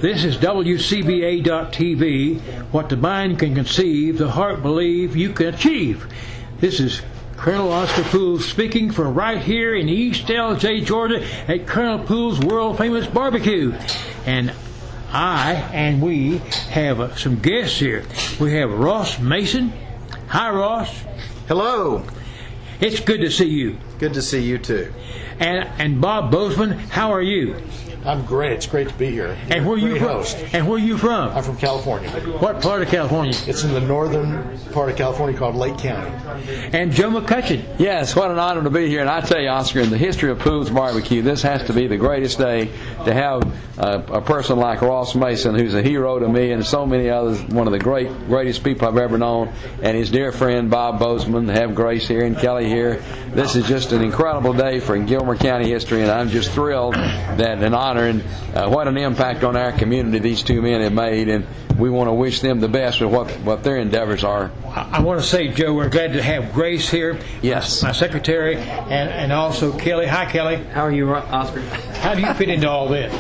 This is WCBA.TV. What the mind can conceive, the heart believe, you can achieve. This is Colonel Oscar Poole speaking from right here in East LJ, Georgia, at Colonel Poole's world-famous barbecue. And we have some guests here. We have Ross Mason. Hi, Ross. Hello. It's good to see you. Good to see you too. And Bob Bozeman, how are you? I'm great. It's great to be here. And where are you from? Host. And where are you from? I'm from California. What part of California? It's in the northern part of California called Lake County. And Joe McCutcheon. Yes, what an honor to be here. And I tell you, Oscar, in the history of Poole's Barbecue, this has to be the greatest day to have a person like Ross Mason, who's a hero to me and so many others, one of the greatest people I've ever known, and his dear friend Bob Bozeman, to have Grace here and Kelly here. This is just an incredible day for Gilmer County history, and I'm just thrilled that an honor and what an impact on our community these two men have made, and we want to wish them the best with what their endeavors are. I want to say, Joe, we're glad to have Grace here. Yes. My secretary, and also Kelly. Hi, Kelly. How are you, Oscar? How do you fit into all this?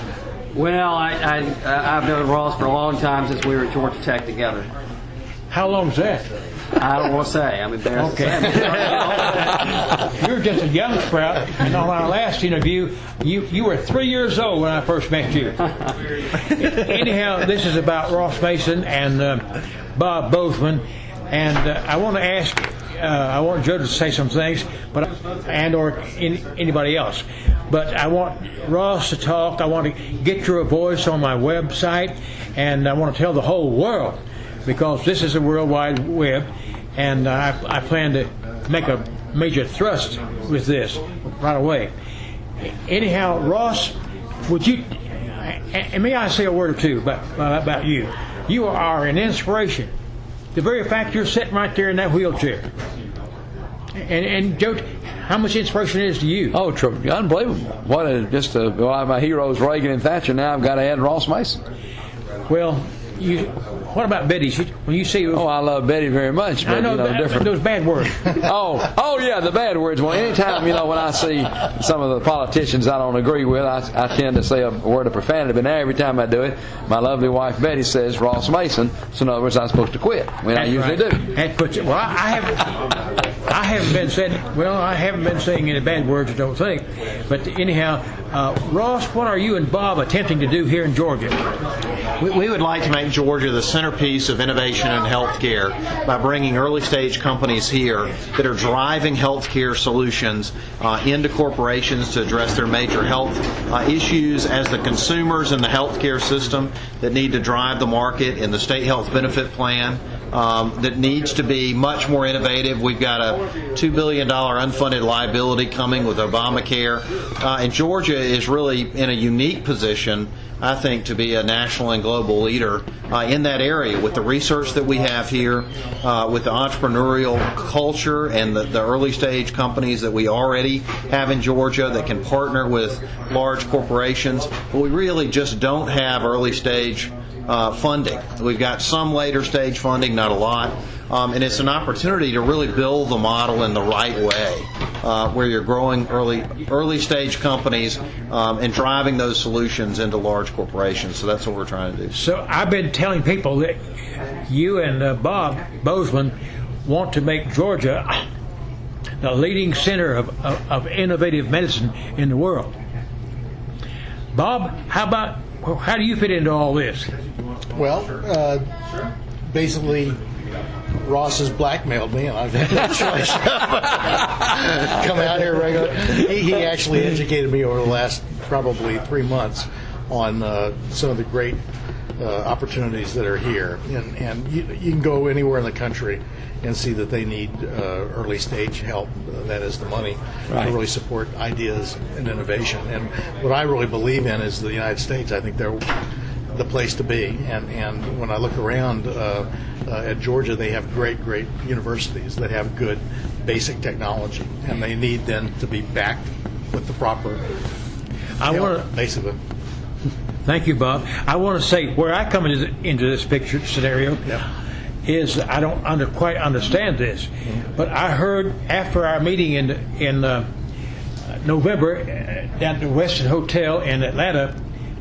Well, I've known Ross for a long time, since we were at Georgia Tech together. How long's that? I don't want to say. I'm embarrassed to say. You're just a young sprout, and on our last interview, you were 3 years old when I first met you. Anyhow, this is about Ross Mason and Bob Bozeman, and I want to ask, I want Joe to say some things, or anybody else. But I want Ross to talk. I want to get your voice on my website, and I want to tell the whole world, because this is a World Wide Web, and I plan to make a major thrust with this right away. Anyhow, Ross, would you, and may I say a word or two about you? You are an inspiration. The very fact you're sitting right there in that wheelchair. And Joe, how much inspiration it is to you? Oh, unbelievable. My heroes Reagan and Thatcher. Now I've got to add Ross Mason. Well, what about Betty? When you see, I love Betty very much. But, I know, different. Those bad words. oh yeah, the bad words. Well, anytime when I see some of the politicians I don't agree with, I tend to say a word of profanity. But now every time I do it, my lovely wife Betty says Ross Mason. So in other words, I'm supposed to quit. I usually do. Well, I haven't been saying any bad words, I don't think. But anyhow, Ross, what are you and Bob attempting to do here in Georgia? We would like to make Georgia the centerpiece of innovation in healthcare by bringing early-stage companies here that are driving healthcare solutions into corporations to address their major health issues as the consumers in the healthcare system that need to drive the market in the state health benefit plan. That needs to be much more innovative. We've got a $2 billion unfunded liability coming with Obamacare. And Georgia is really in a unique position, I think, to be a national and global leader in that area with the research that we have here, with the entrepreneurial culture and the early stage companies that we already have in Georgia that can partner with large corporations. But we really just don't have early stage funding. We've got some later stage funding, not a lot, and it's an opportunity to really build the model in the right way, where you're growing early stage companies and driving those solutions into large corporations. So that's what we're trying to do. So I've been telling people that you and Bob Bozeman want to make Georgia the leading center of innovative medicine in the world. Bob, how do you fit into all this? Well, basically, Ross has blackmailed me, and I've had no choice. Come out here regularly. He actually educated me over the last probably 3 months on some of the great opportunities that are here. And you can go anywhere in the country and see that they need early stage help. That is the money to really support ideas and innovation. And what I really believe in is the United States. I think they're the place to be. And when I look around at Georgia, they have great universities that have good basic technology, and they need then to be backed with the proper basically. Thank you, Bob. I want to say where I come into this picture scenario is I don't quite understand this, but I heard after our meeting in November down at the Westin Hotel in Atlanta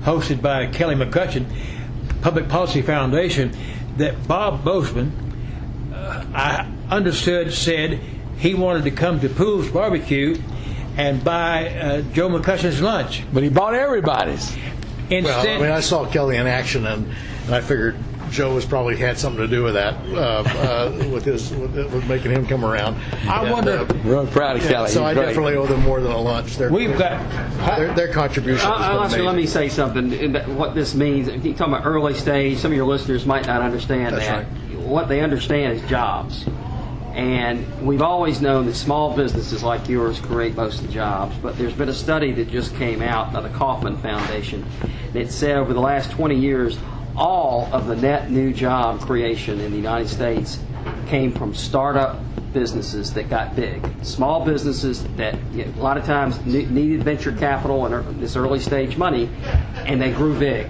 hosted by Kelly McCutcheon, Public Policy Foundation, that Bob Bozeman, I understood, said he wanted to come to Poole's Barbecue and buy Joe McCutcheon's lunch. But he bought everybody's. Instead, Well, I mean, I saw Kelly in action, and I figured Joe has probably had something to do with that, with making him come around. I wonder. Real proud of Kelly. So He's I great. definitely owe them more than a lunch. We've got. Their contribution has been Let amazing. me say something. What this means, you're talking about early stage, some of your listeners might not understand That's that. right. What they understand is jobs. And we've always known that small businesses like yours create most of the jobs, but there's been a study that just came out by the Kauffman Foundation that said over the last 20 years, all of the net new job creation in the United States came from startup businesses that got big. Small businesses that a lot of times needed venture capital and this early stage money, and they grew big.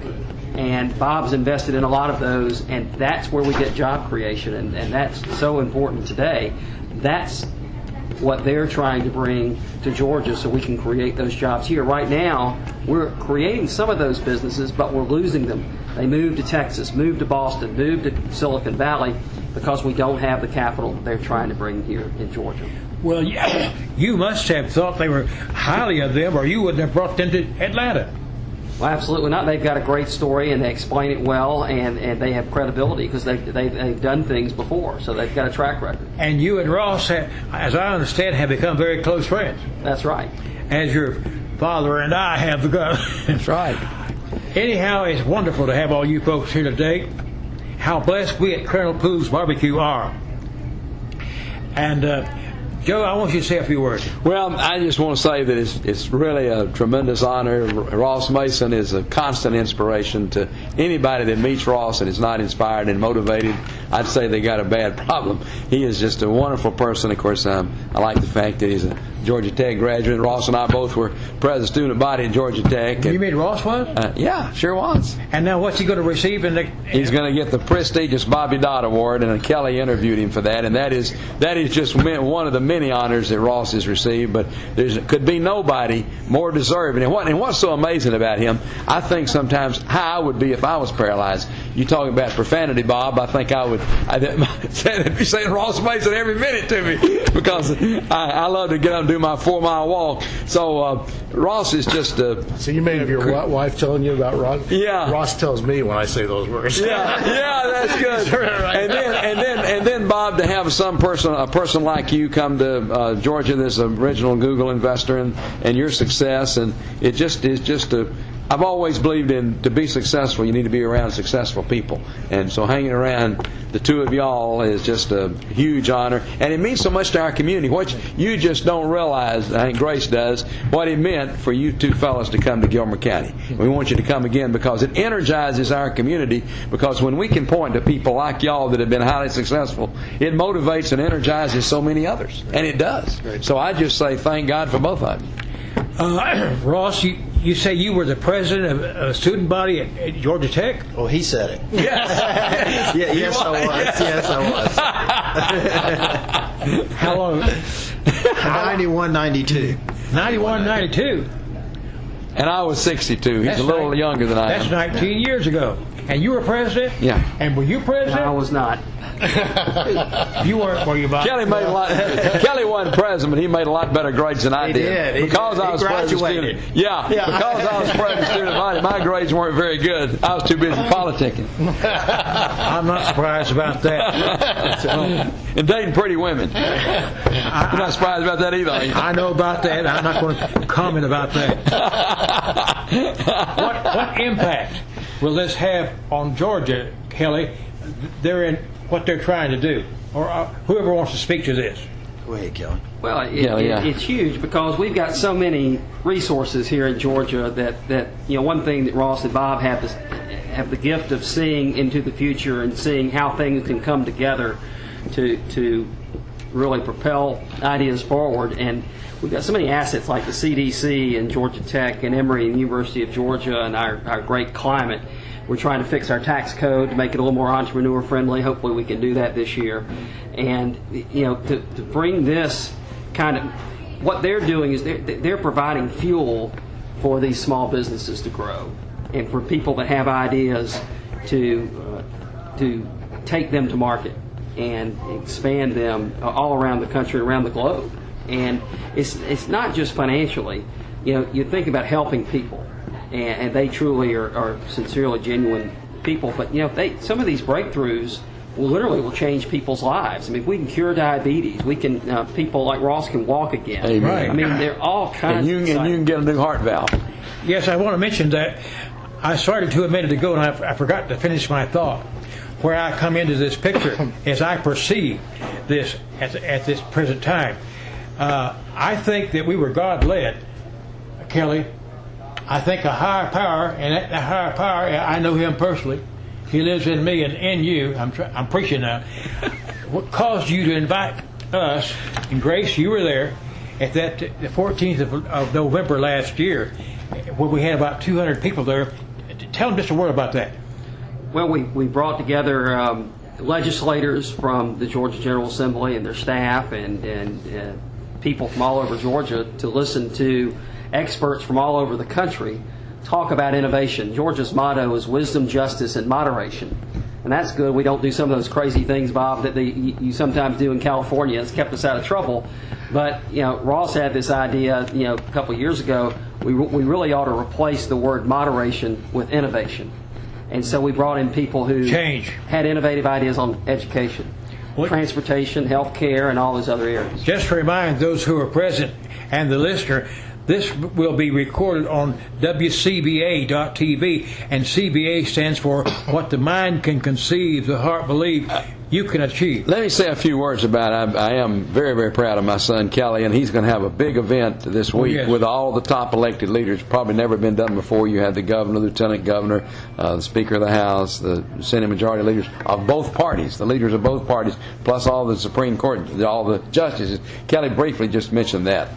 And Bob's invested in a lot of those, and that's where we get job creation, and that's so important today. That's what they're trying to bring to Georgia so we can create those jobs here. Right now, we're creating some of those businesses, but we're losing them. They move to Texas, move to Boston, move to Silicon Valley because we don't have the capital they're trying to bring here in Georgia. Well, you must have thought they were highly of them, or you wouldn't have brought them to Atlanta. Well, absolutely not. They've got a great story, and they explain it well, and they have credibility because they've done things before, so they've got a track record. And you and Ross, as I understand, have become very close friends, That's right. as your father and I have begun. That's right. Anyhow, it's wonderful to have all you folks here today. How blessed we at Colonel Poole's Barbecue are. And Joe, I want you to say a few words. Well, I just want to say that it's really a tremendous honor. Ross Mason is a constant inspiration to anybody that meets Ross and is not inspired and motivated. I'd say they got a bad problem. He is just a wonderful person. Of course, I like the fact that he's a Georgia Tech graduate. Ross and I both were president student body at Georgia Tech. You mean Ross was? Yeah, sure was. And now what's he going to receive in the... He's going to get the prestigious Bobby Dodd Award, and Kelly interviewed him for that. And that is just one of the many honors that Ross has received. But there could be nobody more deserving. And what's so amazing about him, I think sometimes how I would be if I was paralyzed. You talk about profanity, Bob. I think I'd be saying Ross Mason every minute to me because I love to get up and do my 4-mile walk. So Ross is just a... So you may have your wife telling you about Ross? Yeah. Ross tells me when I say those words. Yeah, that's good. And then Bob, to have a person like you come to Georgia, this original Google investor, and your success, and it just is just a... I've always believed to be successful, you need to be around successful people. And so hanging around the two of y'all is just a huge honor. And it means so much to our community. What you just don't realize, I think Grace does, what it meant for you two fellas to come to Gilmer County. We want you to come again because it energizes our community, because when we can point to people like y'all that have been highly successful, it motivates and energizes so many others. And it does. So I just say thank God for both of you. Ross, you say you were the president of a student body at Georgia Tech? Well, he said it. Yes. Yes, I was. Yes, I was. How long? 91, 92. 91, 92. And I was 62. He's a little younger than I am. That's 19 years ago. And you were president? Yeah. And were you president? I was not. You weren't, were you, Bob? Kelly made a lot. Kelly wasn't president, but he made a lot better grades than I He did. did. Because He I was president graduated. student. Yeah. Because I was president student body, my grades weren't very good. I was too busy politicking I'm not surprised about that. and dating pretty women. You're not surprised about that either, are you? I know about that. I'm not going to comment about that. What impact will this have on Georgia, Kelly? What they're trying to do, or whoever wants to speak to this. Go ahead, Kelly. Well, Yeah. it's huge because we've got so many resources here in Georgia that one thing that Ross and Bob have the gift of seeing into the future and seeing how things can come together to really propel ideas forward. And we've got so many assets like the CDC and Georgia Tech and Emory and University of Georgia and our great climate. We're trying to fix our tax code to make it a little more entrepreneur friendly. Hopefully we can do that this year. And to bring this kind of, what they're doing is they're providing fuel for these small businesses to grow. and for people that have ideas to take them to market and expand them all around the country, around the globe. And it's not just financially. You think about helping people, and they truly are sincerely genuine people. But some of these breakthroughs will change people's lives. I mean, if we can cure diabetes, we can people like Ross can walk again. Amen. I mean, they're all kinds. And you can get a new heart valve. Yes, I want to mention that I started to a minute ago, and I forgot to finish my thought. Where I come into this picture as I perceive this at this present time. I think that we were God-led, Kelly. I think a higher power, and that higher power, I know him personally. He lives in me and in you. I'm preaching now. What caused you to invite us, and Grace, you were there, at the 14th of November last year, where we had about 200 people there. Tell them just a word about that. Well, we brought together legislators from the Georgia General Assembly and their staff and people from all over Georgia to listen to experts from all over the country talk about innovation. Georgia's motto is wisdom, justice, and moderation. And that's good. We don't do some of those crazy things, Bob, that you sometimes do in California. It's kept us out of trouble. But, Ross had this idea, a couple of years ago. We really ought to replace the word moderation with innovation. And so we brought in people who had innovative ideas on education, transportation, health care, and all those other areas. Just to remind those who are present and the listener, this will be recorded on WCBA.TV, and CBA stands for What the Mind Can Conceive, the Heart Believe, You Can Achieve. Let me say a few words about it. I am very, very proud of my son, Kelly, and he's going to have a big event this week with all the top elected leaders. Probably never been done before. You have the governor, lieutenant governor, the Speaker of the House, the Senate Majority leaders of both parties, the leaders of both parties, plus all the Supreme Court, all the justices. Kelly briefly just mentioned that.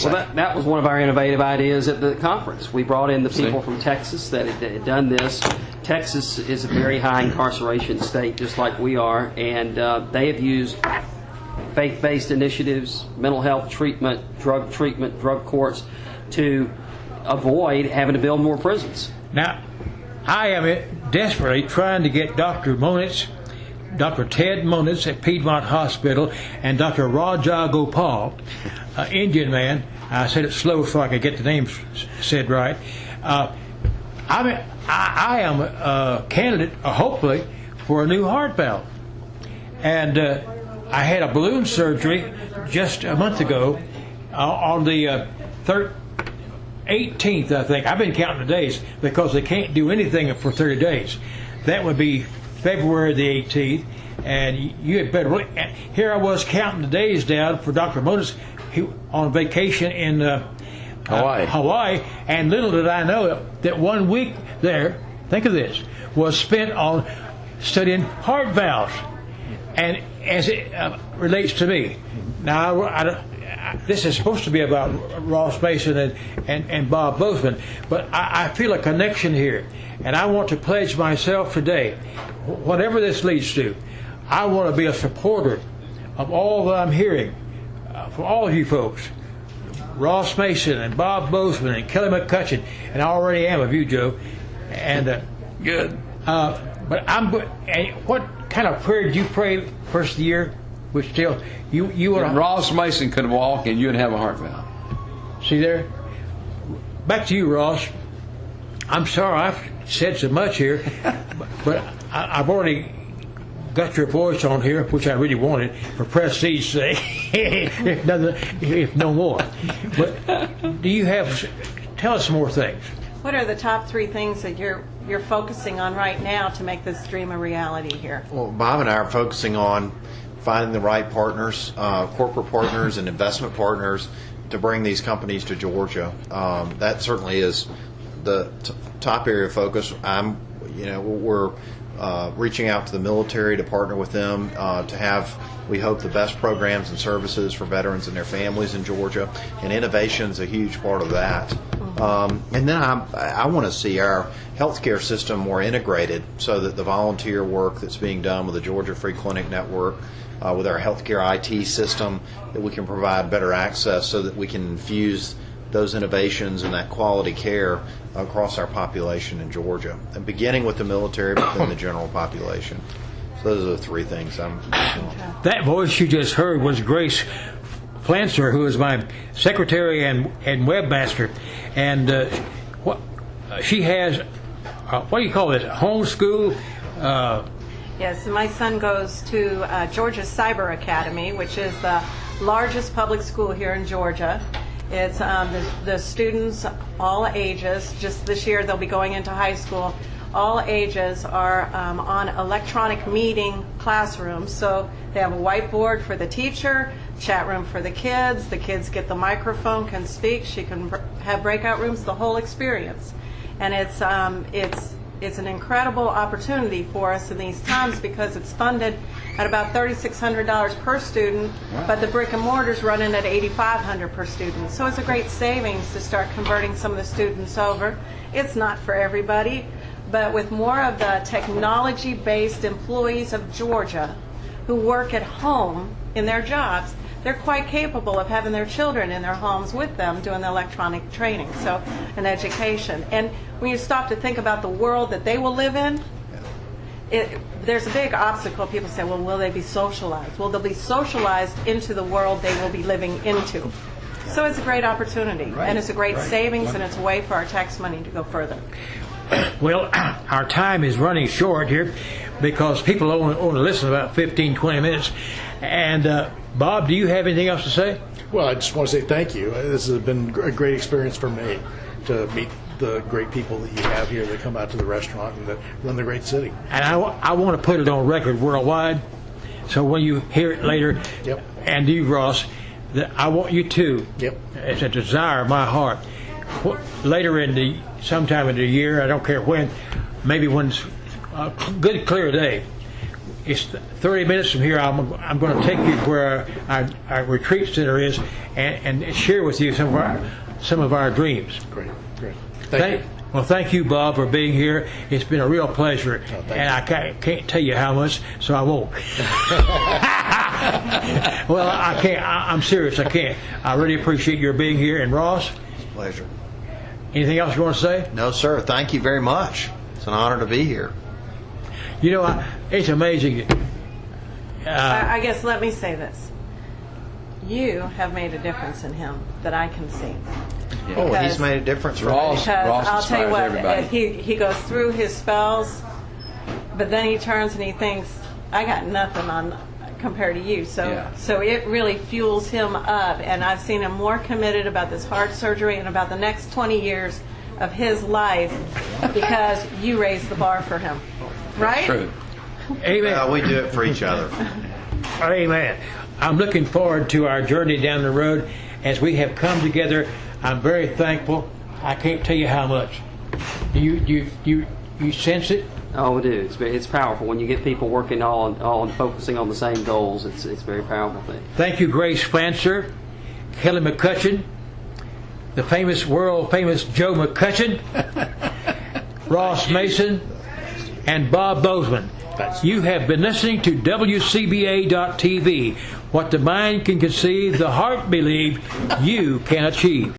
Well, that was one of our innovative ideas at the conference. We brought in the people from Texas that had done this. Texas is a very high incarceration state, just like we are, and they have used faith-based initiatives, mental health treatment, drug courts, to avoid having to build more prisons. Now, I am desperately trying to get Dr. Monitz, Dr. Ted Monitz at Piedmont Hospital, and Dr. Raja Gopal, Indian man. I said it slow so I could get the names said right. I am a candidate, hopefully, for a new heart valve. And I had a balloon surgery just a month ago on the 18th, I think. I've been counting the days because they can't do anything for 30 days. That would be February the 18th. And you had better look. Here I was counting the days down for Dr. Moses on vacation in Hawaii, and little did I know that 1 week there, think of this, was spent on studying heart valves. And as it relates to me, now this is supposed to be about Ross Mason and Bob Bozeman, but I feel a connection here, and I want to pledge myself today, whatever this leads to, I want to be a supporter of all that I'm hearing from all of you folks, Ross Mason and Bob Bozeman and Kelly McCutcheon, and I already am of you, Joe. And good. But what kind of prayer did you pray first of the year? Which still you would. Ross Mason could walk, and you'd have a heart valve. See there. Back to you, Ross. I'm sorry I've said so much here, but I've already got your voice on here, which I really wanted for prestige's sake, if no more. But tell us some more things. What are the top 3 things that you're focusing on right now to make this dream a reality here? Well, Bob and I are focusing on finding the right partners, corporate partners and investment partners to bring these companies to Georgia. That certainly is the top area of focus. We're reaching out to the military to partner with them to have, we hope, the best programs and services for veterans and their families in Georgia, and innovation is a huge part of that. And then I want to see our healthcare system more integrated so that the volunteer work that's being done with the Georgia Free Clinic Network, with our healthcare IT system, that we can provide better access so that we can infuse those innovations and that quality care across our population in Georgia, and beginning with the military, but then the general population. So those are the three things I'm working on. That voice you just heard was Grace Flancer, who is my secretary and webmaster, and she has what do you call it? Homeschool. Yes, my son goes to Georgia Cyber Academy, which is the largest public school here in Georgia. It's the students, all ages. Just this year they'll be going into high school. All ages are on electronic meeting classrooms. So they have a whiteboard for the teacher, chat room for the kids. The kids get the microphone, can speak. She can have breakout rooms, the whole experience. And it's an incredible opportunity for us in these times because it's funded at about $3,600 per student, but the brick and mortar's running at $8,500 per student. So it's a great savings to start converting some of the students over. It's not for everybody, but with more of the technology-based employees of Georgia who work at home in their jobs, they're quite capable of having their children in their homes with them doing the electronic training, so an education. And when you stop to think about the world that they will live in, there's a big obstacle. People say, well, will they be socialized? Well, they'll be socialized into the world they will be living into. So it's a great opportunity, and it's a great savings, and it's a way for our tax money to go further. Well, our time is running short here because people only listen about 15, 20 minutes. And Bob, do you have anything else to say? Well, I just want to say thank you. This has been a great experience for me to meet the great people that you have here that come out to the restaurant and that run the great city. And I want to put it on record worldwide, so when you hear it later, Yep. and you, Ross, that I want you to, Yep. it's a desire of my heart, later sometime in the year, I don't care when, maybe when it's a good clear day, it's 30 minutes from here. I'm going to take you where our retreat center is and share with you some of our dreams. Great. Thank you. Well, thank you, Bob, for being here. It's been a real pleasure, and I can't tell you how much, so I won't. Well, I can't. I'm serious. I can't. I really appreciate your being here. And Ross, Pleasure. anything else you want to say? No, sir. Thank you very much. It's an honor to be here. You know, it's amazing. I guess let me say this. You have made a difference in him that I can see. Oh, Because- he's made a difference for me. Ross I'll tell you inspires what, everybody. he goes through his spells, but then he turns and he thinks, I got nothing on compared to you. So Yeah. so it really fuels him up, and I've seen him more committed about this heart surgery and about the next 20 years of his life because you raised the bar for him. Right? True. Amen. We do it for each other. Amen. I'm looking forward to our journey down the road as we have come together. I'm very thankful. I can't tell you how much. You sense it? Oh, we do. It's powerful when you get people working all focusing on the same goals. It's a very powerful thing. Thank you, Grace Flancer, Kelly McCutcheon, the world famous Joe McCutcheon, Ross Mason, and Bob Bozeman. You have been listening to WCBA.TV. What the mind can conceive, the heart believe, you can achieve.